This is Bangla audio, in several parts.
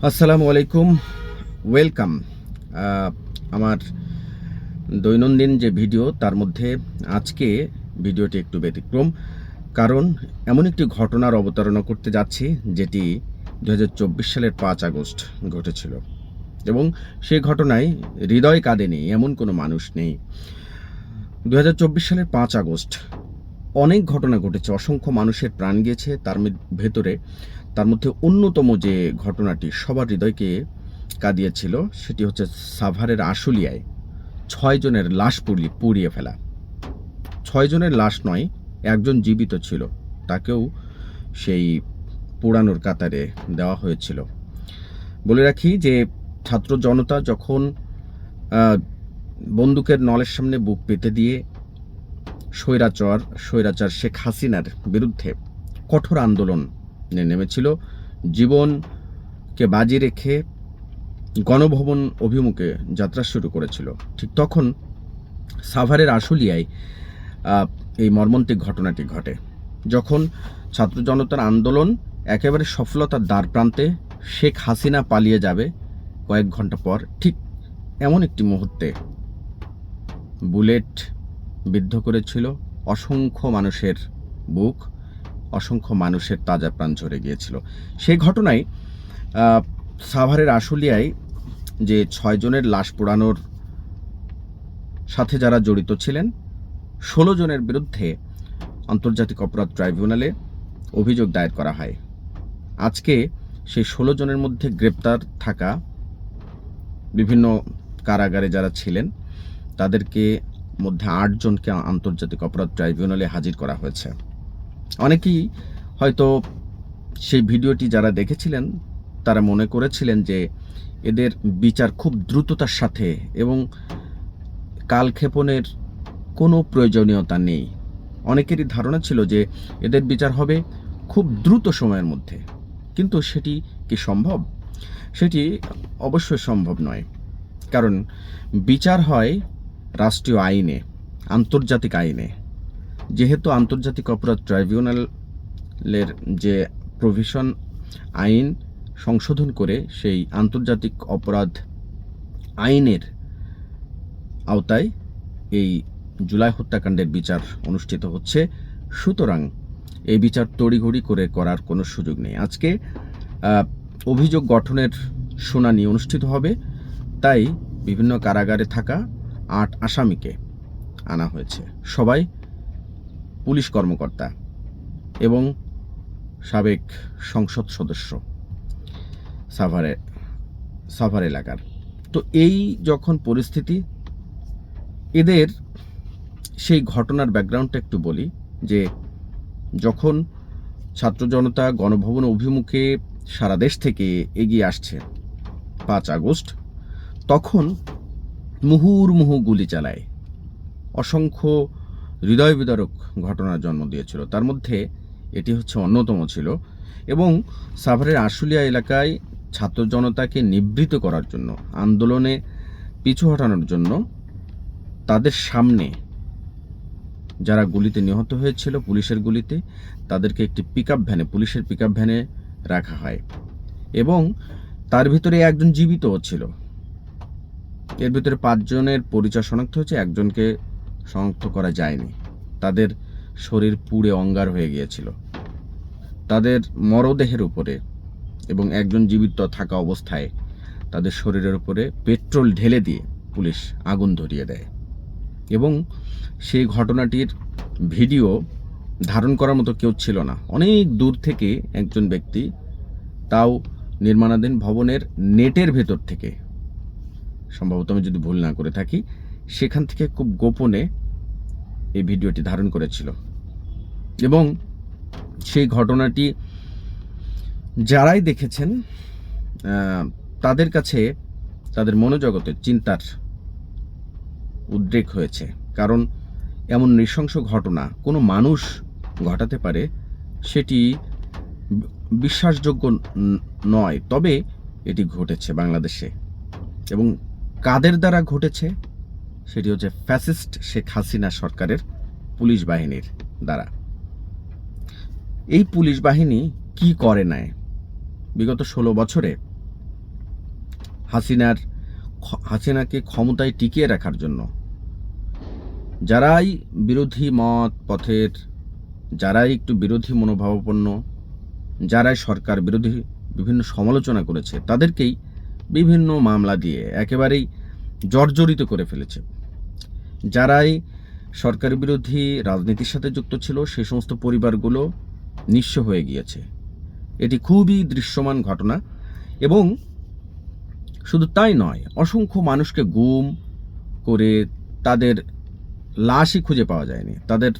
আসসালামু আলাইকুম, ওয়েলকাম। আমার দৈনন্দিন যে ভিডিও তার মধ্যে আজকে ভিডিওটি একটু ব্যতিক্রম, কারণ এমন একটি ঘটনার অবতারণা করতে যাচ্ছি যেটি 2024 সালের 5 আগস্ট ঘটেছিল এবং সেই ঘটনায় হৃদয় কাঁদেনি এমন কোনো মানুষ নেই। 2024 সালের 5 আগস্ট অনেক ঘটনা ঘটেছে, অসংখ্য মানুষের প্রাণ গিয়েছে। তার মধ্যে অন্যতম যে ঘটনাটি সবার হৃদয়কে কাঁদিয়েছিল সেটি হচ্ছে সাভারের আশুলিয়ায় 6 জনের লাশ পুড়িয়ে ফেলা। 6 জনের লাশ নয়, একজন জীবিত ছিল, তাকেও সেই পোড়ানোর কাতারে দেওয়া হয়েছিল। বলে রাখি যে ছাত্র জনতা যখন বন্দুকের নলের সামনে বুক পেতে দিয়ে স্বৈরাচার শেখ হাসিনার বিরুদ্ধে কঠোর আন্দোলনে নেমেছিল, জীবনকে বাজি রেখে গণভবন অভিমুখে যাত্রা শুরু করেছিল, ঠিক তখন সাভারের আশুলিয়ায় এই মর্মান্তিক ঘটনাটি ঘটে। যখন ছাত্র জনতার আন্দোলন একেবারে সফলতার দ্বারপ্রান্তে, শেখ হাসিনা পালিয়ে যাবে কয়েক ঘন্টা পর, ঠিক এমন একটি মুহূর্তে বুলেট বিদ্ধ করেছিল অসংখ্য মানুষের বুক, অসংখ্য মানুষের তাজা প্রাণ ঝরে গিয়েছিল। সেই ঘটনায় সাভারের আশুলিয়ায় যে 6 জনের লাশ পোড়ানোর সাথে যারা জড়িত ছিলেন 16 জনের বিরুদ্ধে আন্তর্জাতিক অপরাধ ট্রাইব্যুনালে অভিযোগ দায়ের করা হয়। আজকে সেই 16 জনের মধ্যে গ্রেপ্তার থাকা বিভিন্ন কারাগারে যারা ছিলেন তাদেরকে মধ্যে 8 জনকে আন্তর্জাতিক অপরাধ ট্রাইব্যুনালে হাজির করা হয়েছে। অনেকেই হয়তো সেই ভিডিওটি যারা দেখেছিলেন তারা মনে করেছিলেন যে এদের বিচার খুব দ্রুততার সাথে এবং কালক্ষেপণের কোনো প্রয়োজনীয়তা নেই। অনেকেরই ধারণা ছিল যে এদের বিচার হবে খুব দ্রুত সময়ের মধ্যে, কিন্তু সেটি কি সম্ভব? সেটি অবশ্যই সম্ভব নয়, কারণ বিচার হয় রাষ্ট্রীয় আইনে, আন্তর্জাতিক আইনে। যেহেতু আন্তর্জাতিক অপরাধ ট্রাইব্যুনালের যে প্রভিশন আইন সংশোধন করে সেই আন্তর্জাতিক অপরাধ আইনের আওতায় এই জুলাই হত্যাকাণ্ডের বিচার অনুষ্ঠিত হচ্ছে, সুতরাং এই বিচার তড়িঘড়ি করে করার কোনো সুযোগ নেই। আজকে অভিযোগ গঠনের শুনানি অনুষ্ঠিত হবে, তাই বিভিন্ন কারাগারে থাকা 8 আসামিকে আনা হয়েছে। সবাই পুলিশ কর্মকর্তা এবং সাবেক সংসদ সদস্য সাভার এলাকার। তো এই যখন পরিস্থিতি, এদের সেই ঘটনার ব্যাকগ্রাউন্ডটা একটু বলি যে যখন ছাত্র জনতা গণভবন অভিমুখে সারা দেশ থেকে এগিয়ে আসছে 5 আগস্ট, তখন মুহুর্মুহু গুলি চালায়, অসংখ্য হৃদয় বিদারক ঘটনার জন্ম দিয়েছিল। তার মধ্যে এটি হচ্ছে অন্যতম ছিল এবং সাভারের আশুলিয়া এলাকায় ছাত্র জনতাকে নিবৃত করার জন্য, আন্দোলনে পিছু হটানোর জন্য তাদের সামনে যারা গুলিতে নিহত হয়েছিল পুলিশের গুলিতে, তাদেরকে একটি পুলিশের পিকআপ ভ্যানে রাখা হয় এবং তার ভিতরে একজন জীবিতও ছিল। এর ভিতরে 5 জনের পরিচয় শনাক্ত হয়েছে, একজনকে শনাক্ত করা যায়নি। তাদের শরীর পুড়ে অঙ্গার হয়ে গিয়েছিল। তাদের মরদেহের উপরে এবং একজন জীবিত থাকা অবস্থায় তাদের শরীরের উপরে পেট্রোল ঢেলে দিয়ে পুলিশ আগুন ধরিয়ে দেয় এবং সেই ঘটনাটির ভিডিও ধারণ করার মতো কেউ ছিল না। অনেক দূর থেকে একজন ব্যক্তি, তাও নির্মাণাধীন ভবনের নেটের ভেতর থেকে, সম্ভবত আমি যদি ভুল না করে থাকি, সেখান থেকে খুব গোপনে এই ভিডিওটি ধারণ করেছিল এবং সেই ঘটনাটি যারাই দেখেছেন তাদের কাছে তাদের মনোজগতে চিন্তার উদ্রেক হয়েছে, কারণ এমন নৃশংস ঘটনা কোনো মানুষ ঘটাতে পারে সেটি বিশ্বাসযোগ্য নয়। তবে এটি ঘটেছে বাংলাদেশে এবং কাদের দ্বারা ঘটেছে সেটি হচ্ছে ফ্যাসিস্ট শেখ হাসিনা সরকারের পুলিশ বাহিনীর দ্বারা। এই পুলিশ বাহিনী কি করে নাই? বিগত 16 বছরে হাসিনাকে ক্ষমতায় টিকিয়ে রাখার জন্য যারাই বিরোধী মত পথের, যারাই একটু বিরোধী মনোভাবাপন্ন, যারাই সরকার বিরোধী বিভিন্ন সমালোচনা করেছে, তাদেরকেই বিভিন্ন মামলা দিয়ে একেবারেই জর্জরিত করে ফেলেছে। যারাই সরকার বিরোধী রাজনীতির সাথে যুক্ত ছিল, সেই সমস্ত পরিবারগুলো নিঃস্ব হয়ে গিয়েছে। এটি খুবই দৃশ্যমান ঘটনা। এবং শুধু তাই নয়, অসংখ্য মানুষকে গুম করে তাদের লাশই খুঁজে পাওয়া যায়নি, তাদের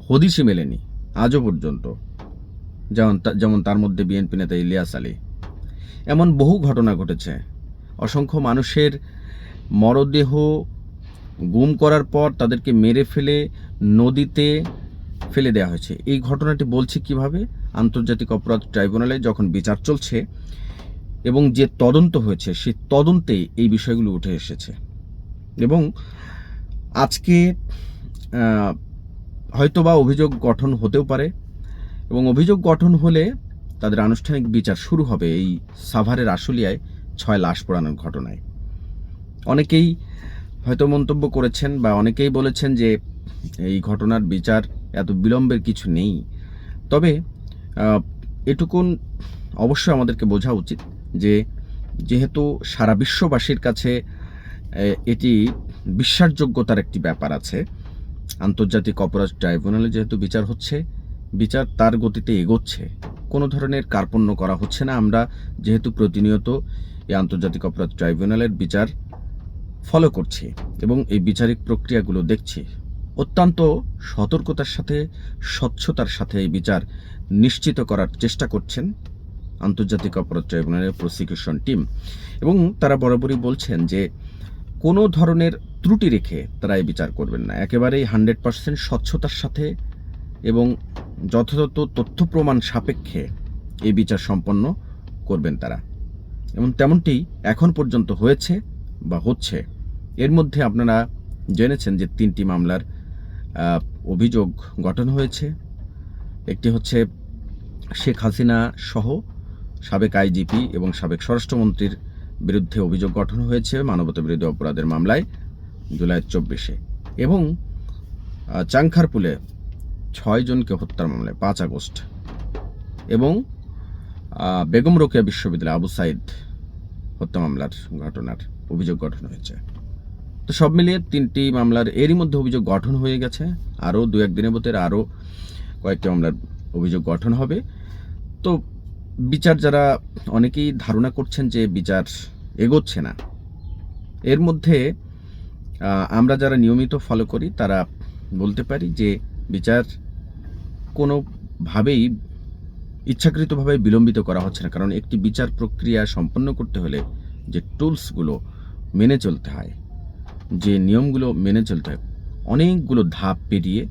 হদিশই মেলেনি আজও পর্যন্ত। যেমন তার মধ্যে বিএনপি নেতা ইলিয়াস আলী। এমন বহু ঘটনা ঘটেছে। অসংখ্য মানুষের মরদেহ গুম করার পর তাদেরকে মেরে ফেলে নদীতে ফেলে দেওয়া হয়েছে। এই ঘটনাটি বলছি কিভাবে, আন্তর্জাতিক অপরাধ ট্রাইব্যুনালে যখন বিচার চলছে এবং যে তদন্ত হয়েছে, সেই তদন্তে এই বিষয়গুলো উঠে এসেছে। এবং আজকে হয়তোবা অভিযোগ গঠন হতেও পারে, এবং অভিযোগ গঠন হলে তাদের আনুষ্ঠানিক বিচার শুরু হবে এই সাভারের আশুলিয়ায় 6 লাশ পোড়ানোর ঘটনায়। অনেকেই হয়তো মন্তব্য করেছেন বা অনেকেই বলেছেন যে এই ঘটনার বিচার এত বিলম্বের কিছু নেই। তবে এটুকুন অবশ্যই আমাদেরকে বোঝা উচিত যে যেহেতু সারা বিশ্ববাসীর কাছে এটি বিশ্বাসযোগ্যতার একটি ব্যাপার আছে, আন্তর্জাতিক অপরাধ ট্রাইব্যুনালে যেহেতু বিচার হচ্ছে, বিচার তার গতিতে এগোচ্ছে, কোনো ধরনের কার্পণ্য করা হচ্ছে না। আমরা যেহেতু প্রতিনিয়ত এই আন্তর্জাতিক অপরাধ ট্রাইব্যুনালের বিচার ফলো করছি এবং এই বিচারিক প্রক্রিয়াগুলো দেখছি, অত্যন্ত সতর্কতার সাথে, স্বচ্ছতার সাথে এই বিচার নিশ্চিত করার চেষ্টা করছেন আন্তর্জাতিক অপরাধ ট্রাইব্যুনালের প্রসিকিউশন টিম। এবং তারা বরাবরই বলছেন যে কোনো ধরনের ত্রুটি রেখে তারা এই বিচার করবেন না, একেবারেই 100% স্বচ্ছতার সাথে এবং যথাযথ তথ্য প্রমাণ সাপেক্ষে এই বিচার সম্পন্ন করবেন তারা। এবং তেমনটি এখন পর্যন্ত হয়েছে বা হচ্ছে। এর মধ্যে আপনারা জেনেছেন যে 3টি মামলার অভিযোগ গঠন হয়েছে। একটি হচ্ছে শেখ হাসিনা সহ সাবেক আইজিপি এবং সাবেক স্বরাষ্ট্রমন্ত্রীর বিরুদ্ধে অভিযোগ গঠন হয়েছে মানবতাবিরোধী অপরাধের মামলায় জুলাই 24-এ, এবং চাংখারপুলে 6 জনকে হত্যার মামলায় 5 আগস্ট, এবং বেগম রোকেয়া বিশ্ববিদ্যালয় আবু সাইদ হত্যা মামলার ঘটনার অভিযোগ গঠন হয়েছে। তো সব মিলিয়ে 3টি মামলার এরই মধ্যে অভিযোগ গঠন হয়ে গেছে। আরও 2-1 দিনের মধ্যে আরও কয়েকটি মামলার অভিযোগ গঠন হবে। তো বিচার, যারা অনেকেই ধারণা করছেন যে বিচার এগোচ্ছে না, এর মধ্যে আমরা যারা নিয়মিত ফলো করি তারা বলতে পারি যে বিচার কোনোভাবেই ইচ্ছাকৃতভাবে বিলম্বিত করা হচ্ছে না। কারণ একটি বিচার প্রক্রিয়া সম্পন্ন করতে হলে যে টুলসগুলো মেনে চলতে হয়, যে নিয়মগুলো মেনে চলতে হয়, অনেকগুলো ধাপ পেরিয়ে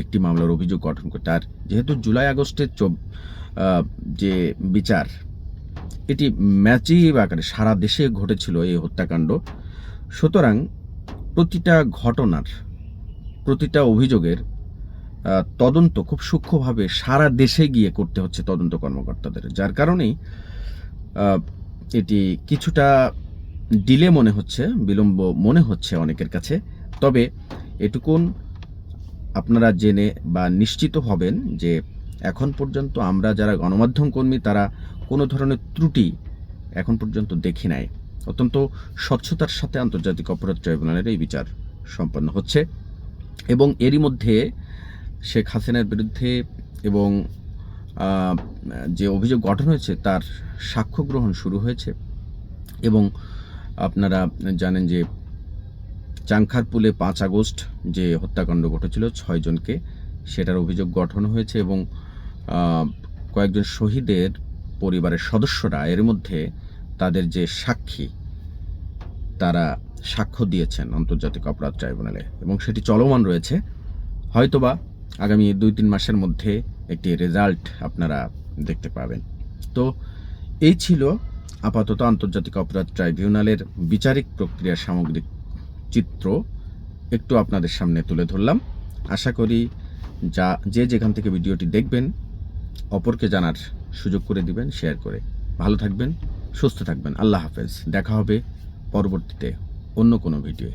একটি মামলার অভিযোগ গঠন করতে। আর যেহেতু জুলাই আগস্টের যে বিচার, এটি ম্যাচিভ আকারে সারা দেশে ঘটেছিল এই হত্যাকাণ্ড, সুতরাং প্রতিটা ঘটনার, প্রতিটা অভিযোগের তদন্ত খুব সূক্ষ্মভাবে সারা দেশে গিয়ে করতে হচ্ছে তদন্ত কর্মকর্তাদের, যার কারণেই এটি কিছুটা ডিলে মনে হচ্ছে, বিলম্ব মনে হচ্ছে অনেকের কাছে। তবে এটুকুন আপনারা জেনে বা নিশ্চিত হবেন যে এখন পর্যন্ত আমরা যারা গণমাধ্যম কর্মী তারা কোনো ধরনের ত্রুটি এখন পর্যন্ত দেখি নাই। অত্যন্ত স্বচ্ছতার সাথে আন্তর্জাতিক অপরাধ ট্রাইব্যুনালের এই বিচার সম্পন্ন হচ্ছে। এবং এরই মধ্যে শেখ হাসিনার বিরুদ্ধে এবং যে অভিযোগ গঠন হয়েছে তার সাক্ষ্য গ্রহণ শুরু হয়েছে। এবং আপনারা জানেন যে চাংখারপুলে 5 আগস্ট যে হত্যাকাণ্ড ঘটেছিল 6 জনকে, সেটার অভিযোগ গঠন হয়েছে। এবং কয়েকজন শহীদের পরিবারের সদস্যরা এর মধ্যে তাদের যে সাক্ষী, তারা সাক্ষ্য দিয়েছেন আন্তর্জাতিক অপরাধ ট্রাইব্যুনালে, এবং সেটি চলমান রয়েছে। হয়তোবা আগামী 2-3 মাসের মধ্যে একটি রেজাল্ট আপনারা দেখতে পাবেন। তো এই ছিল আপাতত আন্তর্জাতিক অপরাধ ট্রাইব্যুনালের বিচারিক প্রক্রিয়ার সামগ্রিক চিত্র একটু আপনাদের সামনে তুলে ধরলাম। আশা করি যে যেখান থেকে ভিডিওটি দেখবেন অপরকে জানার সুযোগ করে দিবেন, শেয়ার করে। ভালো থাকবেন, সুস্থ থাকবেন। আল্লাহ হাফেজ। দেখা হবে পরবর্তীতে অন্য কোনো ভিডিওয়ে।